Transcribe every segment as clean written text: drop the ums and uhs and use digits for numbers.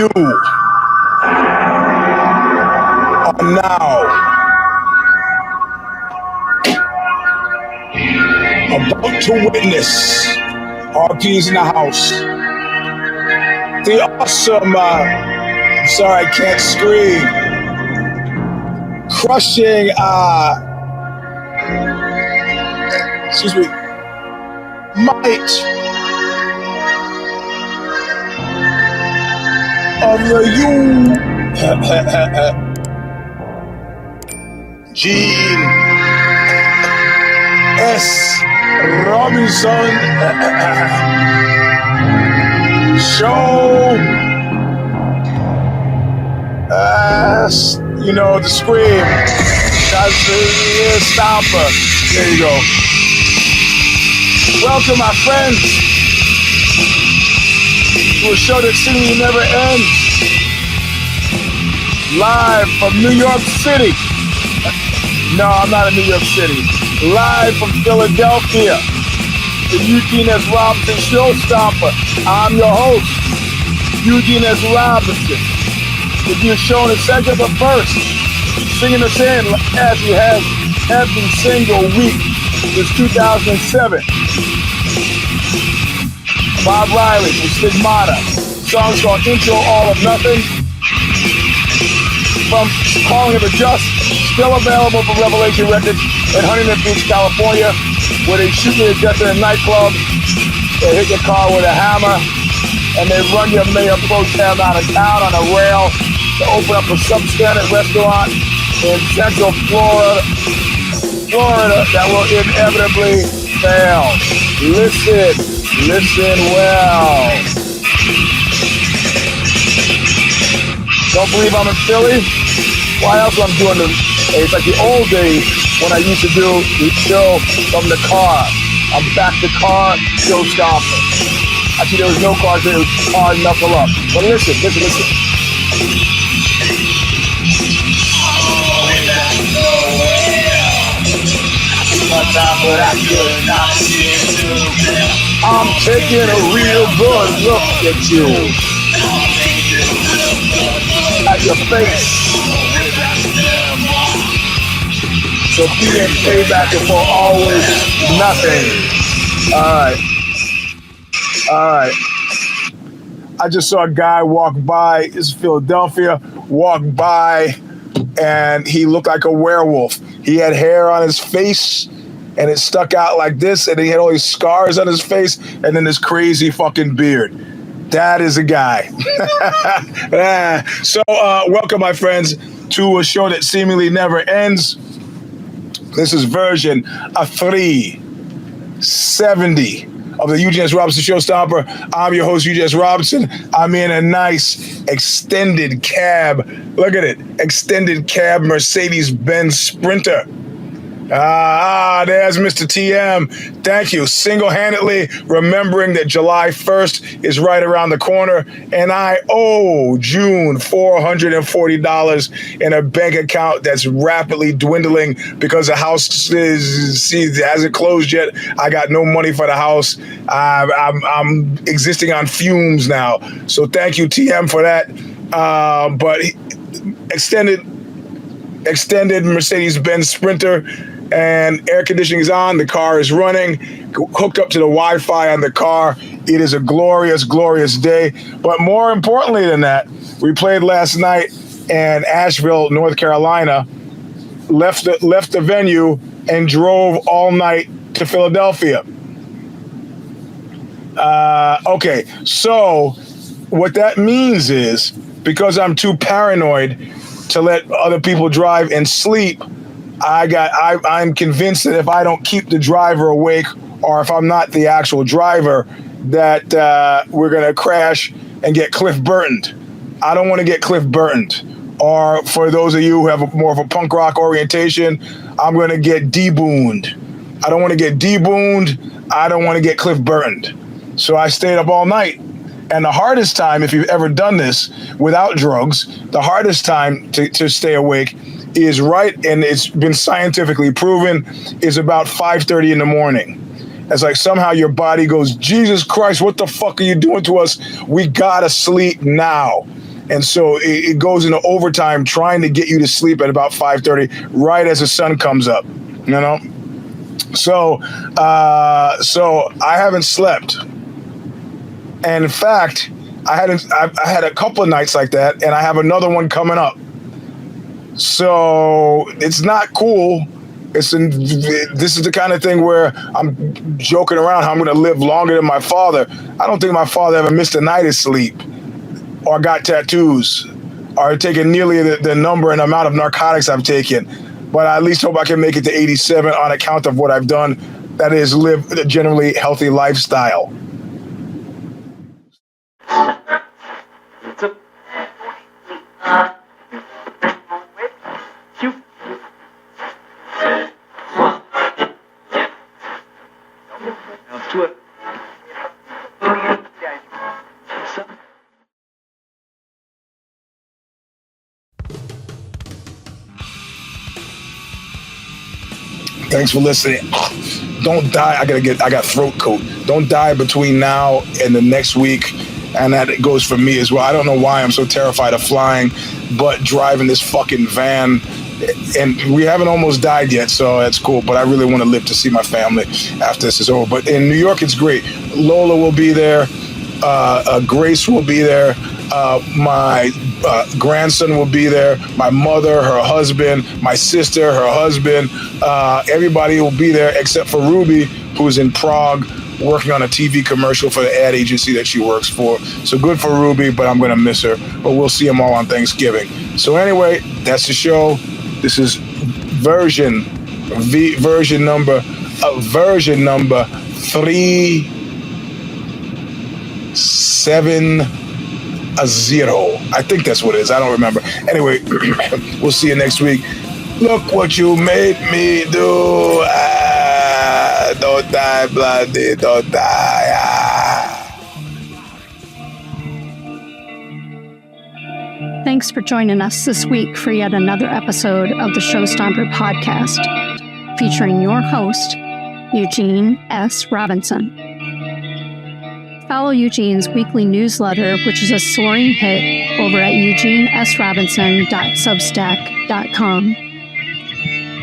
You are now about to witness RP's in the house. The awesome, I'm sorry I can't scream, crushing, excuse me, might of the Eugene S. Robinson show. You know, the scream. That's the Stomper. There you go. Welcome, my friends, to a show that seemingly never ends. Live from New York City. No, I'm not in New York City. Live from Philadelphia. The Eugene S. Robinson Show Stomper. I'm your host, Eugene S. Robinson. If you're showing a second, but first, singing us in as he has every single week since 2007. Bob Riley from Stigmata. Song's called Intro All of Nothing. From Calling of the Just, still available for Revelation Records in Huntington Beach, California, where they shoot you to death in a nightclub, they hit your car with a hammer, and they run your mayor pro tem out of town on a rail to open up a substandard restaurant in Central Florida that will inevitably fail. Listen well. Don't believe I'm in Philly? Why else am I doing this? It's like the old days when I used to do the show from the car. I'm back to car, show Stomper. Actually, there was no car, there was car knuckle up. But listen. I'm taking a real good look at you. At your face. So be in payback for always nothing. Alright. I just saw a guy walk by, this is Philadelphia, walk by, and he looked like a werewolf. He had hair on his face, and it stuck out like this, and he had all these scars on his face, and then this crazy fucking beard. That is a guy. So, welcome, my friends, to a show that seemingly never ends. This is version 370 of the Eugene S. Robinson Show Stomper. I'm your host, Eugene S. Robinson. I'm in a nice extended cab. Look at it. Extended cab Mercedes-Benz Sprinter. There's Mr. TM. Thank you. Single-handedly remembering that July 1st is right around the corner, and I owe June $440 in a bank account that's rapidly dwindling because the house hasn't closed yet. I got no money for the house. I'm existing on fumes now. So thank you, TM, for that. But extended Mercedes-Benz Sprinter, and air conditioning is on. The car is running, hooked up to the Wi-Fi on the car. It is a glorious, glorious day. But more importantly than that, we played last night in Asheville, North Carolina, left the venue and drove all night to Philadelphia. Okay, so what that means is, because I'm too paranoid to let other people drive and sleep, I'm convinced that if I don't keep the driver awake, or if I'm not the actual driver, that we're gonna crash and get Cliff Burtoned. I don't want to get Cliff Burtoned. Or for those of you who have more of a punk rock orientation, I'm gonna get debooned. I don't want to get debooned. I don't want to get Cliff Burtoned. So I stayed up all night. And the hardest time, if you've ever done this without drugs, the hardest time to stay awake is right, and it's been scientifically proven, is about 5:30 in the morning. It's like somehow your body goes, Jesus Christ, what the fuck are you doing to us? We gotta sleep now. And so it goes into overtime trying to get you to sleep at about 5:30, right as the sun comes up, you know? So I haven't slept. And in fact, I had a couple of nights like that, and I have another one coming up. So it's not cool. This is the kind of thing where I'm joking around how I'm going to live longer than my father. I don't think my father ever missed a night of sleep or got tattoos or taken nearly the number and amount of narcotics I've taken. But I at least hope I can make it to 87 on account of what I've done. That is, live a generally healthy lifestyle. Thanks for listening. Don't die. I got throat coat. Don't die between now and the next week. And that goes for me as well. I don't know why I'm so terrified of flying, but driving this fucking van, and we haven't almost died yet, so that's cool. But I really want to live to see my family after this is over. But in New York, it's great. Lola will be there. Grace will be there. My grandson will be there. My mother, her husband, my sister, her husband. Everybody will be there except for Ruby, who's in Prague working on a TV commercial for the ad agency that she works for. So good for Ruby, but I'm going to miss her. But we'll see them all on Thanksgiving. So anyway, that's the show. This is version number 370. I think that's what it is. I don't remember. Anyway, we'll see you next week. Look what you made me do. Don't die, bloody. Don't die. Thanks for joining us this week for yet another episode of the Stomper podcast, featuring your host, Eugene S. Robinson. Follow Eugene's weekly newsletter, which is a soaring hit, over at eugenesrobinson.substack.com.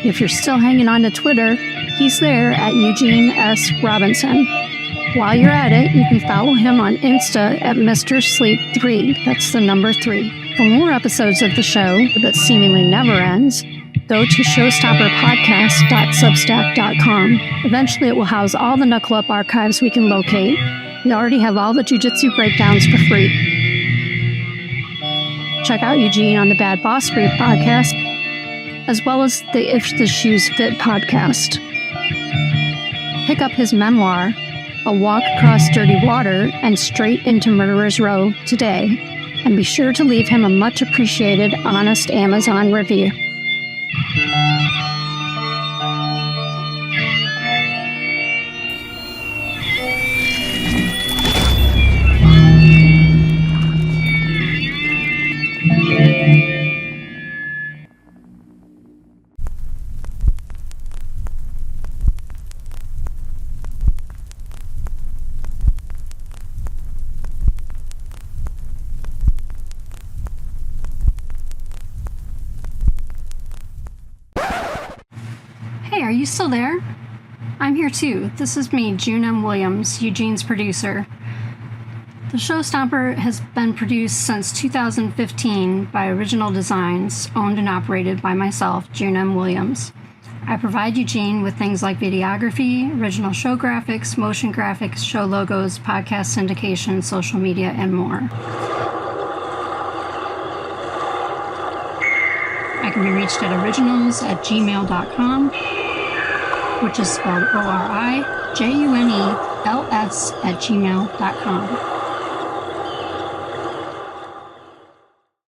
If you're still hanging on to Twitter, he's there at Eugene S. Robinson. While you're at it, you can follow him on Insta at Mr. Sleep 3. That's the number 3. For more episodes of the show that seemingly never ends, go to showstopperpodcast.substack.com. Eventually, it will house all the Knuckle Up archives we can locate. We already have all the jiu-jitsu breakdowns for free. Check out Eugene on the Bad Boss Brief podcast, as well as the If the Shoes Fit podcast. Pick up his memoir, A Walk Across Dirty Water and Straight into Murderer's Row, today, and be sure to leave him a much appreciated, honest Amazon review. Hey, are you still there? I'm here too. This is me, June M. Williams, Eugene's producer. The Show Stomper has been produced since 2015 by Original Designs, owned and operated by myself, June M. Williams. I provide Eugene with things like videography, original show graphics, motion graphics, show logos, podcast syndication, social media, and more. I can be reached at orijunels@gmail.com, which is spelled ORIJUNELS@gmail.com.